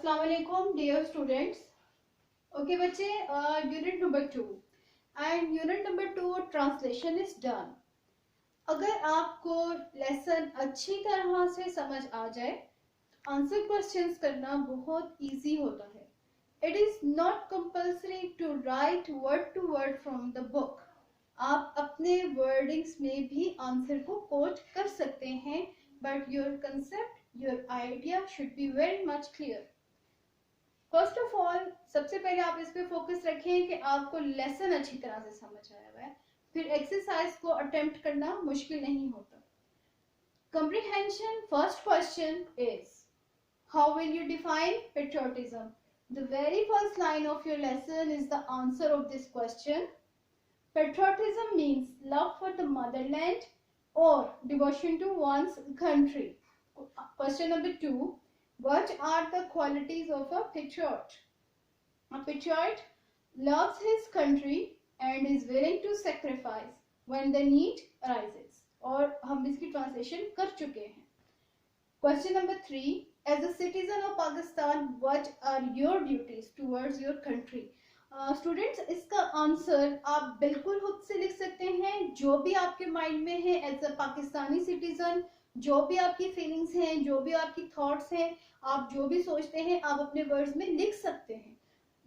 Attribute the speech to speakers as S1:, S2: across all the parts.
S1: अस्सलाम वालेकुम dear students. Okay बच्चे, unit number 2 and unit number 2 translation is done. अगर आपको लेसन अच्छी तरह से समझ आ जाए, आंसर क्वेश्चंस करना बहुत इजी होता है। It is not compulsory to write word to word from the book. आप अपने वर्डिंग्स में भी आंसर को कोट कर सकते हैं, but your concept, your idea should be very much clear. First of all, सबसे पहले आप इस पे फोकस रखें कि आपको लेसन अच्छी तरह से समझ आया हुआ है, फिर एक्सरसाइज को अटेम्प्ट करना मुश्किल नहीं होता। Comprehension, first question is, how will you define patriotism? The very first line of your lesson is the answer of this question. Patriotism means love for the motherland or devotion to one's country. Question number 2, what are the qualities of a patriot? A patriot loves his country and is willing to sacrifice when the need arises. और हम इसकी translation कर चुके हैं। Question number 3, as a citizen of Pakistan what are your duties towards your country? Students, इसका answer आप बिल्कुल खुद से लिख सकते हैं, जो भी आपके माइंड में है एज अ पाकिस्तानी सिटीजन, जो भी आपकी फीलिंग्स हैं, जो भी आपकी थॉट्स हैं, आप जो भी सोचते हैं, आप अपने वर्ड्स में लिख सकते हैं।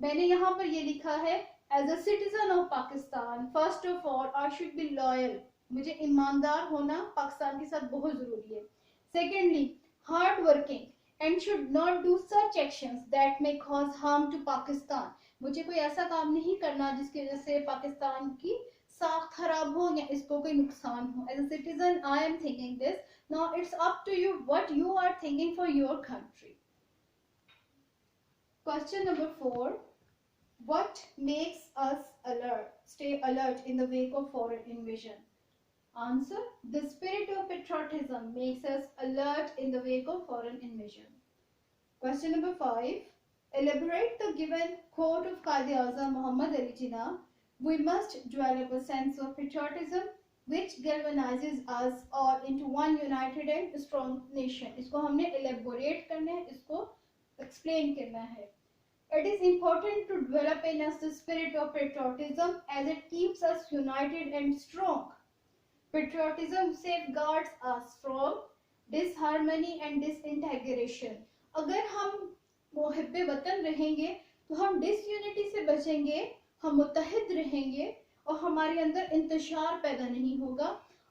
S1: मैंने यहाँ पर ये लिखा है, as a citizen of Pakistan first of all I should be loyal. मुझे ईमानदार होना पाकिस्तान के साथ बहुत जरूरी है। Secondly, hard working and should not do such actions that may cause harm to Pakistan. मुझे कोई ऐसा काम नहीं करना जिसकी वजह से पाकिस्तान की साख खराब हो या इसको कोई नुकसान हो। As a citizen I am thinking this. Now it's up to you what you are thinking for your country. Question number 4, what makes us alert, stay alert in the wake of foreign invasion? Answer, the spirit of patriotism makes us alert in the wake of foreign invasion. Question number 5, elaborate the given quote of Quaid-e-Azam Muhammad Ali Jinnah, we must develop a sense of patriotism which galvanizes us all into one united and strong nation. इसको हमने elaborate करना है, इसको explain करना है। It is important to develop in us the spirit of patriotism as it keeps us united and strong. Patriotism safeguards us from disharmony and disintegration. अगर हम मुहिब्बे वतन रहेंगे तो हम डिसयूनिटी से बचेंगे, हम मुत्तहिद रहेंगे और हमारे अंदर इंतशार पैदा नहीं होगा,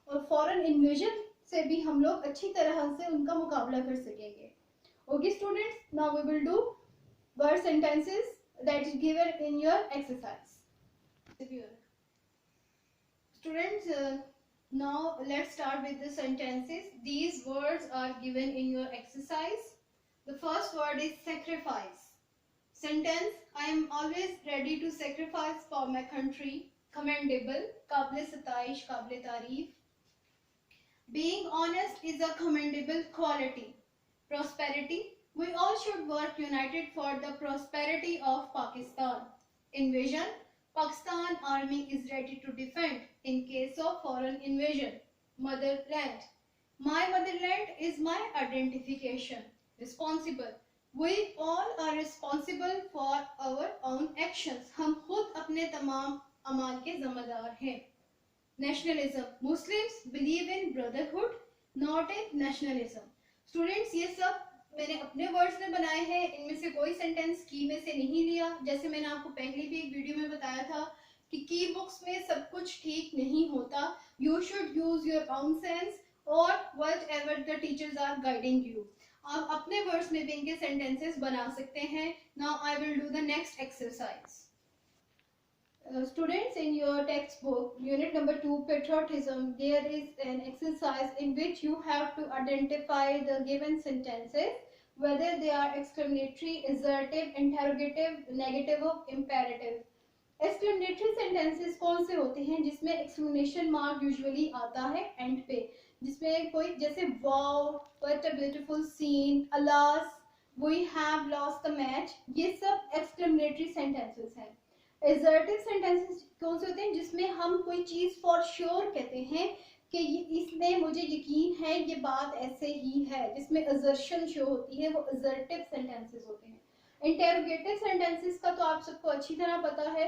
S1: और फॉरेन इन्वेजन से भी हम लोग अच्छी तरह से उनका मुकाबला कर सकेंगे। Okay students, now we will do word sentences that is given in your exercise. Students, now let's start with the sentences. These words are given in your exercise. The first word is sacrifice. Sentence, I am always ready to sacrifice for my country. Commendable, काबिल सताइश, काबिल तारीफ। Being honest is a commendable quality. Prosperity, we all should work united for the prosperity of Pakistan. Invasion, Pakistan army is ready to defend in case of foreign invasion. Motherland, my motherland is my identification. Responsible, we all are responsible for our own actions. हम खुद अपने तमाम अमाल के जिम्मेदार हैं। Nationalism, Muslims believe in brotherhood, not in nationalism. Students, ये सब मैंने अपने वर्ड्स में बनाए हैं, इनमें से कोई सेंटेंस की में से नहीं लिया। जैसे मैंने आपको पहले भी एक वीडियो में बताया था कि की बुक्स में सब कुछ ठीक नहीं होता। You should use your own sense और whatever the teachers are guiding you. आप अपने वर्ड्स में भी इनके सेंटेंसेस बना सकते हैं। Now I will do the next exercise. Students, in your textbook, unit number 2, patriotism, there is an exercise in which you have to identify the given sentences, whether they are exclamatory, assertive, interrogative, negative or imperative. Exclamatory sentences कौन से होते हैं जिसमें exclamation mark usually आता है end पे, जिसमें कोई जैसे wow, what a beautiful scene, alas, we have lost the match, ये सब exclamatory sentences हैं। assertive sentences कौन से होते हैं जिसमें हम कोई चीज फॉर श्योर कहते हैं कि इसमें मुझे यकीन है ये बात ऐसे ही है, जिसमें assertion शो होती है, वो assertive sentences होते हैं। इंटेरोगेटिव सेंटेंसेस का तो आप सबको अच्छी तरह पता है।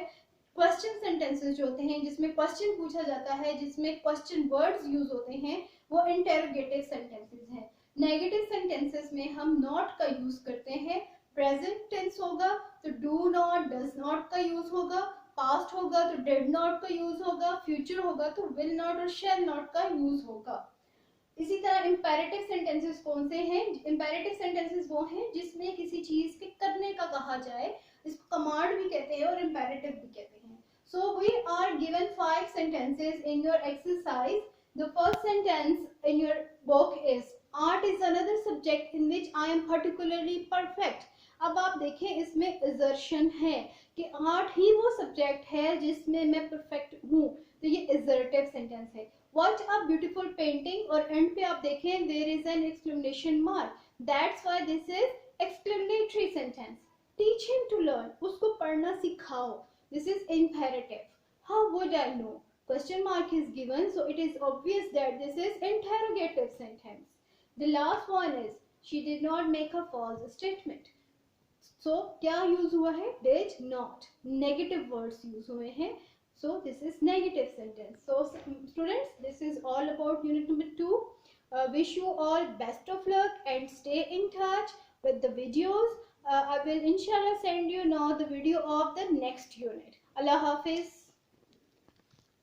S1: क्वेश्चन सेंटेंसेस जो होते हैं जिसमें क्वेश्चन पूछा जाता है, जिसमें क्वेश्चन वर्ड्स यूज होते हैं, वो इंटेरोगेटिव सेंटेंसेस हैं। नेगेटिव सेंटेंसेस में हम नॉट का यूज करते हैं। प्रेजेंट टेंस होगा तो डू नॉट, डज नॉट का यूज होगा। पास्ट होगा तो डिड नॉट का यूज होगा। फ्यूचर होगा तो विल नॉट और शैल नॉट का यूज होगा। इसी तरह इम्पेरेटिव सेंटेंसेस कौन से हैं? इम्पेरेटिव सेंटेंसेस वो हैं जिसमें किसी चीज के करने का कहा जाए, इसको कमांड भी कहते हैं और इम्पेरेटिव भी कहते हैं। So we are given 5 sentences in your exercise. The first sentence in your book is art is another subject in which I am particularly perfect. अब आप देखें इसमें assertion है कि आर्ट ही वो सब्जेक्ट है जिसमें मैं परफेक्ट हूँ, तो ये assertive सेंटेंस है। What a beautiful painting, और एंड पे आप देखें there is an exclamation mark, that's why this is exclamatory sentence. Teach him to learn, उसको पढ़ना सिखाओ, this is imperative. How would I know? Question mark is given, so it is obvious that this is interrogative sentence. The last one is she did not make a false statement. So क्या use हुआ है? Did not. Negative words use हुए हैं. So this is negative sentence. So students, this is all about unit number 2. Wish you all best of luck and stay in touch with the videos. I will inshallah send you now the video of the next unit. Allah Hafiz.